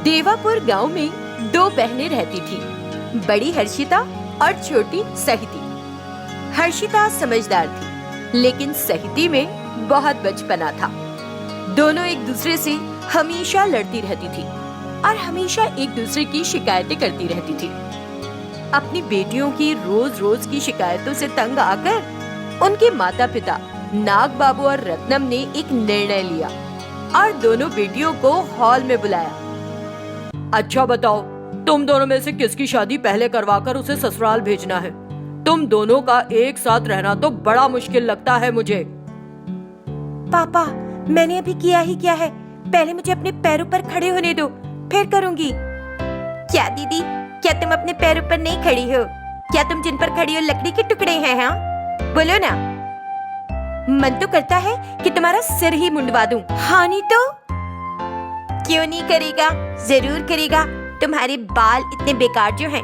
देवापुर गांव में दो बहनें रहती थीं, बड़ी हर्षिता और छोटी सहिती। हर्षिता समझदार थी, लेकिन सहिती में बहुत बचपना था। दोनों एक दूसरे से हमेशा लड़ती रहती थी और हमेशा एक दूसरे की शिकायतें करती रहती थी। अपनी बेटियों की रोज रोज की शिकायतों से तंग आकर उनके माता पिता नाग बाबू और रत्नम ने एक निर्णय लिया और दोनों बेटियों को हॉल में बुलाया। अच्छा बताओ, तुम दोनों में से किसकी शादी पहले करवाकर उसे ससुराल भेजना है? तुम दोनों का एक साथ रहना तो बड़ा मुश्किल लगता है मुझे। पापा, मैंने अभी किया ही क्या है। पहले मुझे अपने पैरों पर खड़े होने दो, फिर करूंगी। क्या दीदी, क्या तुम अपने पैरों पर नहीं खड़ी हो? क्या तुम जिन पर खड़ी हो लकड़ी के टुकड़े हैं? हाँ, बोलो ना। मन तो करता है कि तुम्हारा सिर ही मुंडवा दूं। हाँ नहीं तो क्यों नहीं करेगा? जरूर करेगा। तुम्हारे बाल इतने बेकार जो हैं,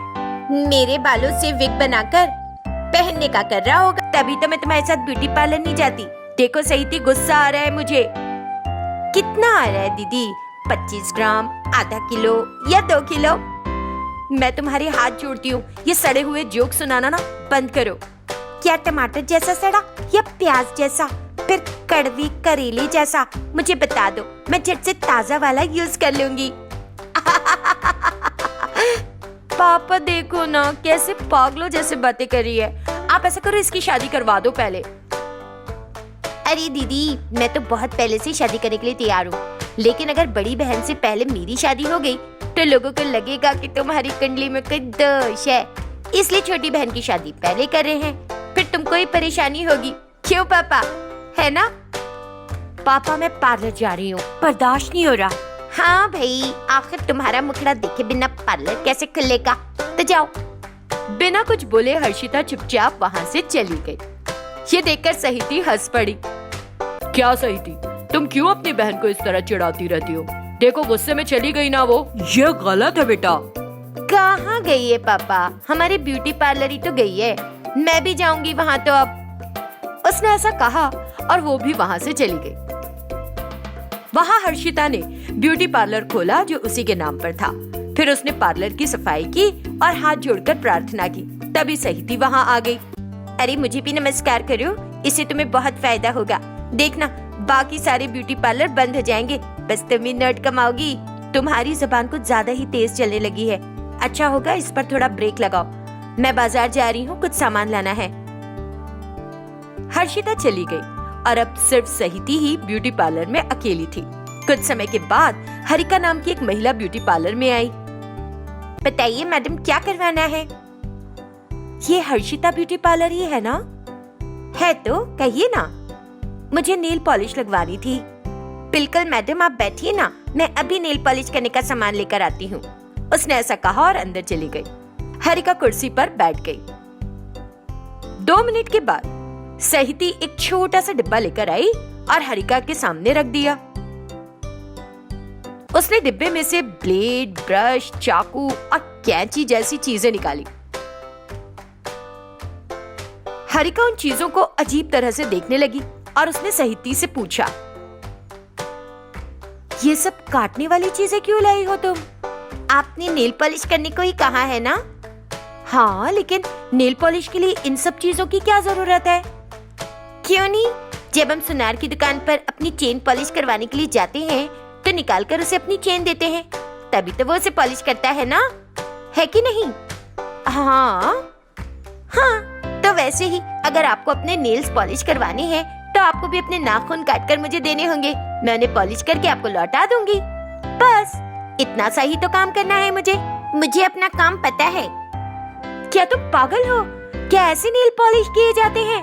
मेरे बालों से विग बनाकर पहनने का कर रहा होगा, तभी तो मैं तुम्हारे साथ ब्यूटी पार्लर नहीं जाती। देखो सही गुस्सा आ रहा है मुझे। कितना आ रहा है दीदी? 25 ग्राम, आधा किलो या 2 किलो? मैं तुम्हारे हाथ जोड़ती हूँ, ये सड़े हुए जोक सुनाना ना बंद करो। क्या टमाटर जैसा सड़ा या प्याज जैसा, फिर कड़वी करेले जैसा? मुझे बता दो, मैं झट से ताजा वाला यूज कर लूंगी। पापा देखो ना, कैसे पागलों जैसे बातें कर रही है। आप ऐसा करो, इसकी शादी करवा दो पहले। अरे दीदी, मैं तो बहुत पहले से शादी करने के लिए तैयार हूँ, लेकिन अगर बड़ी बहन से पहले मेरी शादी हो गई तो लोगों को लगेगा कि तुम्हारी कुंडली में कोई दोष है, इसलिए छोटी बहन की शादी पहले कर रहे हैं। फिर तुमको ही परेशानी होगी। क्यों पापा, है ना? पापा, मैं पार्लर जा रही हूँ, बर्दाश्त नहीं हो रहा। हाँ भाई, आखिर तुम्हारा मुखड़ा देखे बिना पार्लर कैसे खुलेगा? तो जाओ। बिना कुछ बोले हर्षिता चुपचाप वहाँ से चली गई। ये देखकर सहिती हंस पड़ी। क्या सहिती, तुम क्यों अपनी बहन को इस तरह चिढ़ाती रहती हो? देखो, गुस्से में चली गई ना वो। ये गलत है बेटा। कहाँ गई है पापा? हमारी ब्यूटी पार्लर ही तो गई है। मैं भी जाऊंगी वहाँ तो अब। उसने ऐसा कहा और वो भी वहाँ से चली गई। वहाँ हर्षिता ने ब्यूटी पार्लर खोला जो उसी के नाम पर था। फिर उसने पार्लर की सफाई की और हाथ जोड़कर प्रार्थना की। तभी सहिती वहाँ आ गई। अरे मुझे भी नमस्कार करो, इससे तुम्हें बहुत फायदा होगा। देखना, बाकी सारे ब्यूटी पार्लर बंद हो जाएंगे, बस तुम ही नोट कमाओगी। तुम्हारी जुबान कुछ ज्यादा ही तेज चलने लगी है। अच्छा होगा इस पर थोड़ा ब्रेक लगाओ। मैं बाजार जा रही हूँ, कुछ सामान लाना है। हर्षिता चली गई और अब सिर्फ सहिती ही ब्यूटी पार्लर में अकेली थी। कुछ समय के बाद हरिका नाम की एक महिला ब्यूटी पार्लर में आई। बताइए मैडम, क्या करवाना है? ये हर्षिता ब्यूटी पार्लर ही है ना? है तो कहिए ना। मुझे नेल पॉलिश लगवानी थी। बिल्कुल मैडम, आप बैठिए ना, मैं अभी नेल पॉलिश करने का सामान लेकर आती हूँ। उसने ऐसा कहा और अंदर चली गई। हरिका कुर्सी पर बैठ गई। 2 मिनट के बाद सहिती एक छोटा सा डिब्बा लेकर आई और हरिका के सामने रख दिया। उसने डिब्बे में से ब्लेड, ब्रश, चाकू और कैंची जैसी चीजें निकाली। हरिका उन चीजों को अजीब तरह से देखने लगी और उसने सहिती से पूछा, ये सब काटने वाली चीजें क्यों लाई हो तुम? आपने नेल पॉलिश करने को ही कहा है ना? हाँ, लेकिन नेल पॉलिश के लिए इन सब चीजों की क्या जरूरत है? क्यों नहीं? जब हम सुनार की दुकान पर अपनी चेन पॉलिश करवाने के लिए जाते हैं तो निकाल कर उसे अपनी चेन देते हैं, तभी तो वो उसे पॉलिश करता है ना, है कि नहीं? हाँ हाँ, तो वैसे ही अगर आपको अपने नेल्स पॉलिश करवाने हैं तो आपको भी अपने नाखून काटकर मुझे देने होंगे। मैं उन्हें पॉलिश करके आपको लौटा दूंगी। बस इतना सा ही तो काम करना है मुझे अपना काम पता है। क्या तुम पागल हो? क्या ऐसे नेल पॉलिश किए जाते हैं?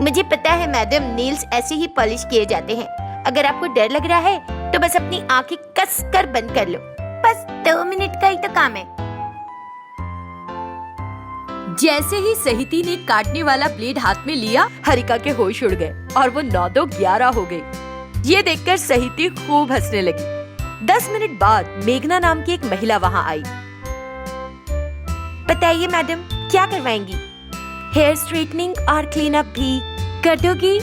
मुझे पता है मैडम, नेल्स ऐसे ही पॉलिश किए जाते हैं। अगर आपको डर लग रहा है तो बस अपनी आंखें कस कर बंद कर लो। बस 2 मिनट का ही तो काम है। जैसे ही सहिती ने काटने वाला ब्लेड हाथ में लिया, हरिका के होश उड़ गए और वो 9-2-11 हो गई। ये देखकर सहिती खूब हंसने लगी। 10 मिनट बाद मेघना नाम की एक महिला वहाँ आई। बताइए मैडम, क्या करवाएंगी? हेयर स्ट्रेटनिंग और क्लीन अप भी कर दोगी?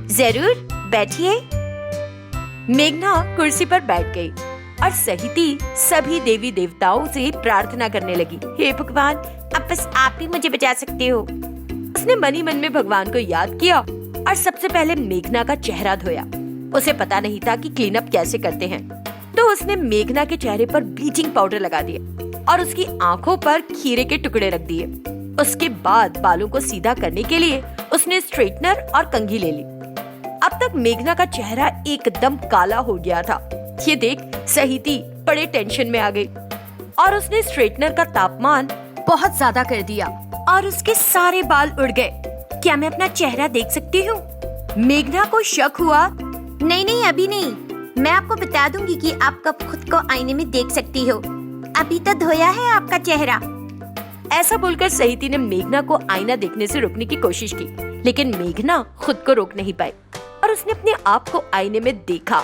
जरूर, बैठिए। मेघना कुर्सी पर बैठ गई और सहिती सभी देवी देवताओं से प्रार्थना करने लगी। हे भगवान, अब बस आप ही मुझे बचा सकते हो। उसने मनी मन में भगवान को याद किया और सबसे पहले मेघना का चेहरा धोया। उसे पता नहीं था कि क्लीन अप कैसे करते हैं, तो उसने मेघना के चेहरे पर ब्लीचिंग पाउडर लगा दिया और उसकी आंखों पर खीरे के टुकड़े रख दिए। उसके बाद बालों को सीधा करने के लिए उसने स्ट्रेटनर और कंघी ले ली। अब तक मेघना का चेहरा एकदम काला हो गया था। ये देख सहिती बड़े टेंशन में आ गई और उसने स्ट्रेटनर का तापमान बहुत ज्यादा कर दिया और उसके सारे बाल उड़ गए। क्या मैं अपना चेहरा देख सकती हूँ? मेघना को शक हुआ। नहीं नहीं, अभी नहीं। मैं आपको बता दूंगी कि आप कब खुद को आईने में देख सकती हो। अभी तो धोया है आपका चेहरा। ऐसा बोलकर सहिती ने मेघना को आईना देखने से रोकने की कोशिश की, लेकिन मेघना खुद को रोक नहीं पाई और उसने अपने आप को आईने में देखा।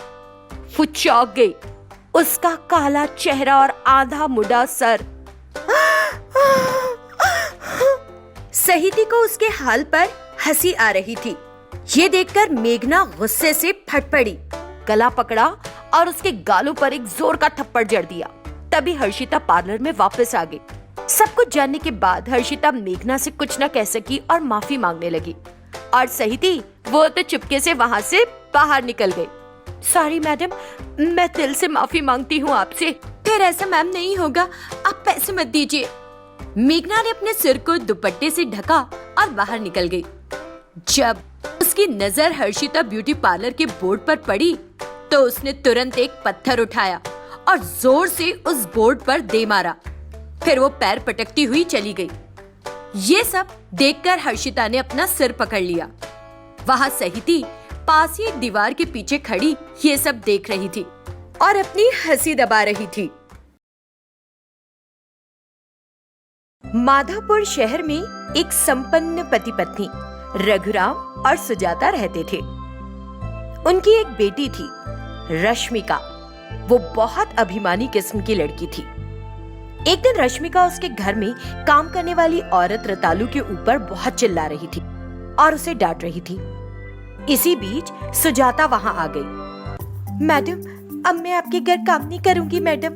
वो चौंक गई। उसका काला चेहरा और आधा मुड़ा सर। सहिती को उसके हाल पर हंसी आ रही थी। ये देखकर मेघना गुस्से से फट पड़ी, गला पकड़ा और उसके गालों पर एक जोर का थप्पड़ जड़ दिया। तभी हर्षिता पार्लर में वापस आ गई। सब कुछ जानने के बाद हर्षिता मेघना से कुछ न कह सकी और माफी मांगने लगी और सहिती वो तो चुपके से वहाँ से बाहर निकल गई। सॉरी मैडम, मैं दिल से माफी मांगती हूँ आपसे। फिर ऐसा मैम नहीं होगा, आप पैसे मत दीजिए। मेघना ने अपने सिर को दुपट्टे से ढका और बाहर निकल गई। जब उसकी नजर हर्षिता ब्यूटी पार्लर के बोर्ड पर पड़ी तो उसने तुरंत एक पत्थर उठाया और जोर से उस बोर्ड पर दे मारा। फिर वो पैर पटकती हुई चली गई। ये सब देखकर हर्षिता ने अपना सिर पकड़ लिया। वहाँ सहिती पास ही एक दीवार के पीछे खड़ी ये सब देख रही थी और अपनी हंसी दबा रही थी। माधवपुर शहर में एक संपन्न पति पत्नी रघुराम और सुजाता रहते थे। उनकी एक बेटी थी रश्मिका। वो बहुत अभिमानी किस्म की लड़की थी। एक दिन रश्मिका उसके घर में काम करने वाली औरत रतालू के ऊपर बहुत चिल्ला रही थी और उसे डांट रही थी। इसी बीच सुजाता वहां आ गई। मैडम, अब मैं आपके घर काम नहीं करूंगी मैडम।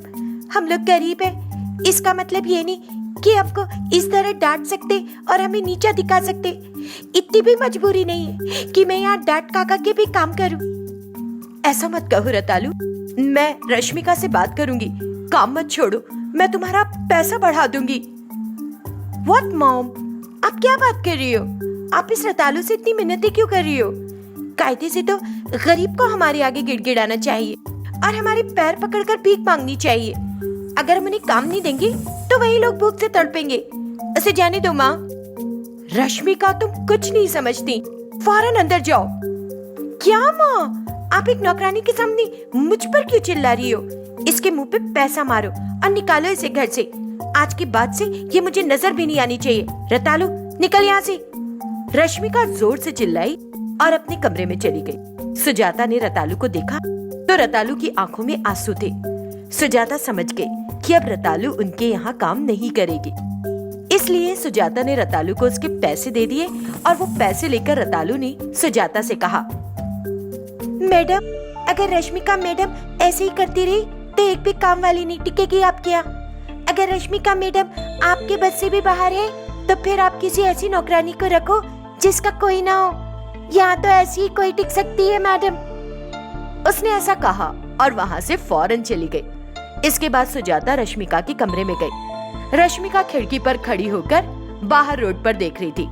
हम लोग गरीब हैं। इसका मतलब ये नहीं कि आपको इस तरह डांट सकते और हमें नीचा दिखा सकते। इतनी भी मजबूरी नहीं है कि मैं यहाँ डांट काका के भी काम करूं। ऐसा मत कहो रतालू, मैं रश्मिका से बात करूंगी। काम मत छोड़ो, मैं तुम्हारा पैसा बढ़ा दूंगी। What मॉम, आप क्या बात कर रही हो? आप इस रतालू से इतनी मिन्नतें क्यों कर रही हो? कायदे से तो गरीब को हमारे आगे गिड़गिड़ाना चाहिए और हमारे पैर पकड़कर भीख मांगनी चाहिए। अगर हम उन्हें काम नहीं देंगे तो वही लोग भूख से तड़पेंगे। उसे जाने दो माँ। रश्मिका, तुम कुछ नहीं समझती। फौरन अंदर जाओ। क्या माँ, आप एक नौकरानी के सामने मुझ पर क्यों चिल्ला रही हो? इसके मुंह पे पैसा मारो और निकालो इसे घर से। आज के बाद से ये मुझे नजर भी नहीं आनी चाहिए। रतालू, निकल यहाँ से। रश्मिका जोर से चिल्लाई और अपने कमरे में चली गई। सुजाता ने रतालू को देखा तो रतालू की आंखों में आंसू थे। सुजाता समझ गई कि अब रतालू उनके यहाँ काम नहीं करेगी। इसलिए सुजाता ने रतालू को उसके पैसे दे दिए और वो पैसे लेकर रतालू ने सुजाता से कहा, मैडम, अगर रश्मिका मैडम ऐसे ही करती रही तो एक भी काम वाली नहीं टिकेगी आपके यहाँ। अगर रश्मिका मैडम आपके बस से भी बाहर है तो फिर आप किसी ऐसी नौकरानी को रखो जिसका कोई ना हो। यहाँ तो ऐसी ही कोई टिक सकती है मैडम। उसने ऐसा कहा और वहाँ से फौरन चली गई। इसके बाद सुजाता रश्मिका के कमरे में गई। रश्मिका खिड़की पर खड़ी होकर बाहर रोड पर देख रही थी।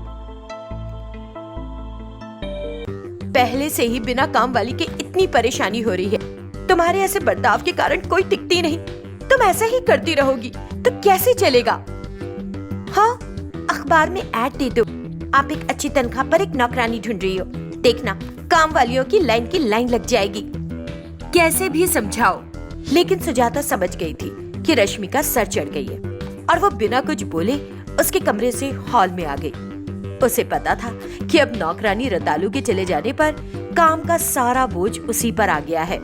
पहले से ही बिना काम वाली के इतनी परेशानी हो रही है। तुम्हारे ऐसे बर्ताव के कारण कोई टिकती नहीं। तुम ऐसा ही करती रहोगी तो कैसे चलेगा? हाँ, अखबार में ऐड दे दो। आप एक अच्छी तनख्वाह पर एक नौकरानी ढूंढ रही हो। देखना, काम वालियों की लाइन लग जाएगी। कैसे भी समझाओ, लेकिन सुजाता समझ गई थी कि रश्मिका सर चढ़ गई है और वो बिना कुछ बोले उसके कमरे से हॉल में आ गई। उसे पता था कि अब नौकरानी रतालू के चले जाने पर काम का सारा बोझ उसी पर आ गया है।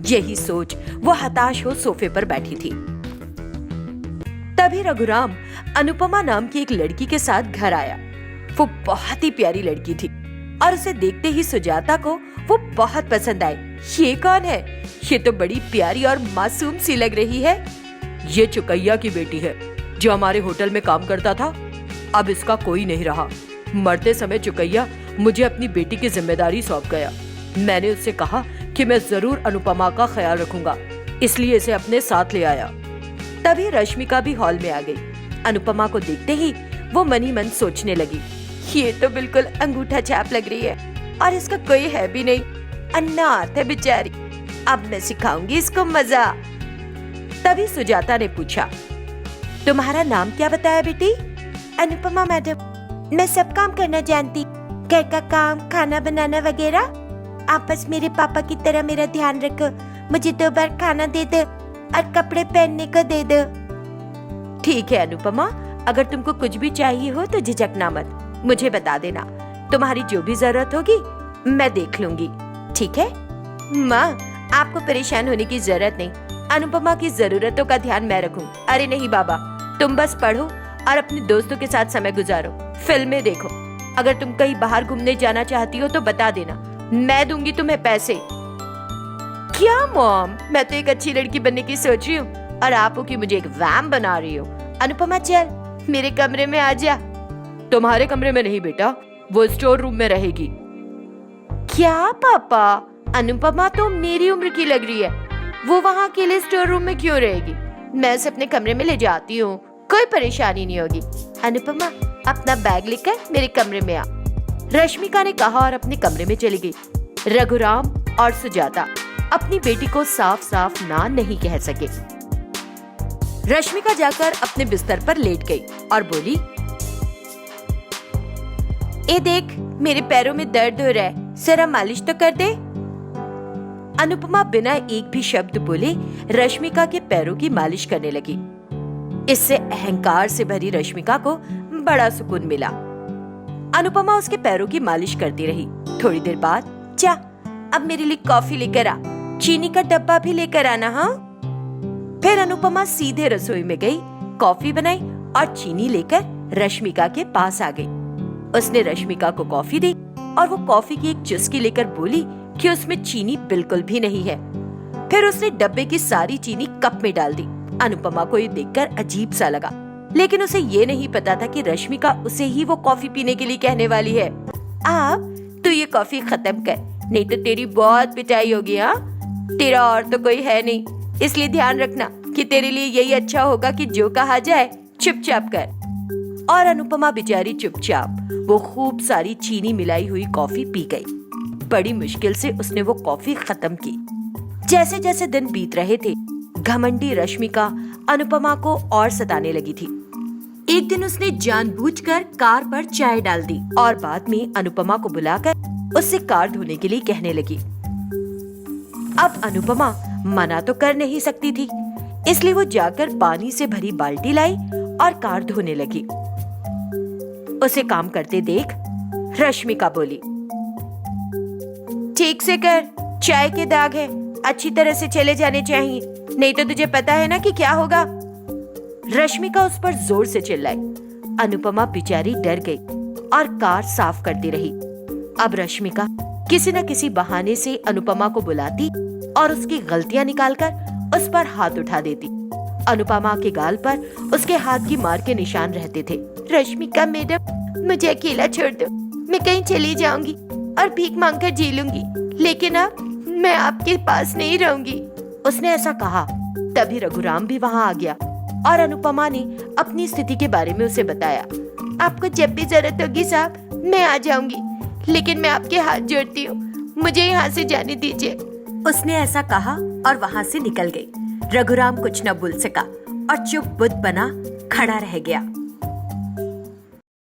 यही सोच वो हताश हो सोफे पर बैठी थी। तभी रघुराम अनुपमा नाम की एक लड़की के साथ घर आया। वो बहुत ही प्यारी लड़की थी और उसे देखते ही सुजाता को वो बहुत पसंद आई। ये कौन है? ये तो बड़ी प्यारी और मासूम सी लग रही है। ये चुकैया की बेटी है जो हमारे होटल में काम करता था। अब इसका कोई नहीं रहा। मरते समय चुकैया मुझे अपनी बेटी की जिम्मेदारी सौंप गया। मैंने उससे कहा कि मैं जरूर अनुपमा का ख्याल रखूंगा, इसलिए इसे अपने साथ ले आया। तभी रश्मिका भी हॉल में आ गई। अनुपमा को देखते ही वो मन ही मन सोचने लगी, ये तो बिल्कुल अंगूठा छाप लग रही है और इसका कोई है भी नहीं, अनाथ है बेचारी। अब मैं सिखाऊंगी इसको मजा। तभी सुजाता ने पूछा, तुम्हारा नाम क्या बताया बेटी? अनुपमा मैडम। मैं सब काम करना जानती, घर का काम, खाना बनाना वगैरह। आप बस मेरे पापा की तरह मेरा ध्यान रखो। मुझे 2 बार खाना दे दो और कपड़े पहनने को दे दो। ठीक है अनुपमा, अगर तुमको कुछ भी चाहिए हो तो झिझकना मत, मुझे बता देना। तुम्हारी जो भी जरूरत होगी मैं देख लूंगी, ठीक है? माँ, आपको परेशान होने की जरूरत नहीं। अनुपमा की जरूरतों का ध्यान मैं रखूं। अरे नहीं बाबा, तुम बस पढ़ो और अपने दोस्तों के साथ समय गुजारो, फिल्में देखो। अगर तुम कहीं बाहर घूमने जाना चाहती हो तो बता देना, मैं दूंगी तुम्हें पैसे। क्या मॉम, मैं तो एक अच्छी लड़की बनने की सोच रही हूँ और आप हो कि मुझे एक वैम बना रही हो। अनुपमा चल मेरे कमरे में आ जा। तुम्हारे कमरे में नहीं बेटा, वो स्टोर रूम में रहेगी। क्या पापा? अनुपमा तो मेरी उम्र की लग रही है, वो वहाँ अकेले स्टोर रूम में क्यों रहेगी? मैं उसे अपने कमरे में ले जाती हूँ, कोई परेशानी नहीं होगी। अनुपमा अपना बैग लेकर मेरे कमरे में आ। रश्मिका ने कहा और अपने कमरे में चली गई। रघुराम और सुजाता अपनी बेटी को साफ साफ ना नहीं कह सके। रश्मिका जाकर अपने बिस्तर पर लेट गई और बोली, ए देख, मेरे पैरों में दर्द हो रहा है, जरा मालिश तो कर दे। अनुपमा बिना एक भी शब्द बोले रश्मिका के पैरों की मालिश करने लगी। इससे अहंकार से भरी रश्मिका को बड़ा सुकून मिला। अनुपमा उसके पैरों की मालिश करती रही। थोड़ी देर बाद, जा अब मेरे लिए कॉफी लेकर आ, चीनी का डब्बा भी लेकर आना। हाँ। फिर अनुपमा सीधे रसोई में गई, कॉफी बनाई और चीनी लेकर रश्मिका के पास आ गई। उसने रश्मिका को कॉफी दी और वो कॉफी की एक चुस्की लेकर बोली कि उसमें चीनी बिल्कुल भी नहीं है। फिर उसने डब्बे की सारी चीनी कप में डाल दी। अनुपमा को ये देखकर अजीब सा लगा, लेकिन उसे ये नहीं पता था कि रश्मिका उसे ही वो कॉफी पीने के लिए कहने वाली है। अब तू ये कॉफी खत्म कर, नहीं तो तेरी बहुत पिटाई होगी। हाँ, तेरा और तो कोई है नहीं, इसलिए ध्यान रखना कि तेरे लिए यही अच्छा होगा कि जो कहा जाए चुपचाप कर। और अनुपमा बेचारी चुपचाप वो खूब सारी चीनी मिलाई हुई कॉफी पी गई। बड़ी मुश्किल से उसने वो कॉफी खत्म की। जैसे जैसे दिन बीत रहे थे, घमंडी रश्मिका अनुपमा को और सताने लगी थी। एक दिन उसने जानबूझकर कार पर चाय डाल दी और बाद में अनुपमा को बुलाकर उससे कार धोने के लिए कहने लगी। अब अनुपमा मना तो कर नहीं सकती थी, इसलिए वो जाकर पानी से भरी बाल्टी लाई और कार धोने लगी। उसे काम करते देख रश्मिका बोली, ठीक से कर, चाय के दाग है, अच्छी तरह से चले जाने चाहिए, नहीं तो तुझे पता है ना कि क्या होगा। रश्मिका उस पर जोर से चिल्लाई। अनुपमा बेचारी डर गई और कार साफ करती रही। अब रश्मिका किसी न किसी बहाने से अनुपमा को बुलाती और उसकी गलतियां निकालकर उस पर हाथ उठा देती। अनुपमा के गाल पर उसके हाथ की मार के निशान रहते थे। रश्मिका मैडम, मुझे अकेला छोड़ दो, मैं कहीं चली जाऊंगी और भीख मांगकर जी लूंगी, लेकिन अब मैं आपके पास नहीं रहूंगी। उसने ऐसा कहा। तभी रघुराम भी वहाँ आ गया और अनुपमा ने अपनी स्थिति के बारे में उसे बताया। आपको जब भी जरूरत होगी साहब, मैं आ जाऊंगी, लेकिन मैं आपके हाथ जोड़ती हूँ, मुझे यहाँ से जाने दीजिए। उसने ऐसा कहा और वहाँ से निकल गई। रघुराम कुछ न बोल सका और चुप बुद्ध बना खड़ा रह गया।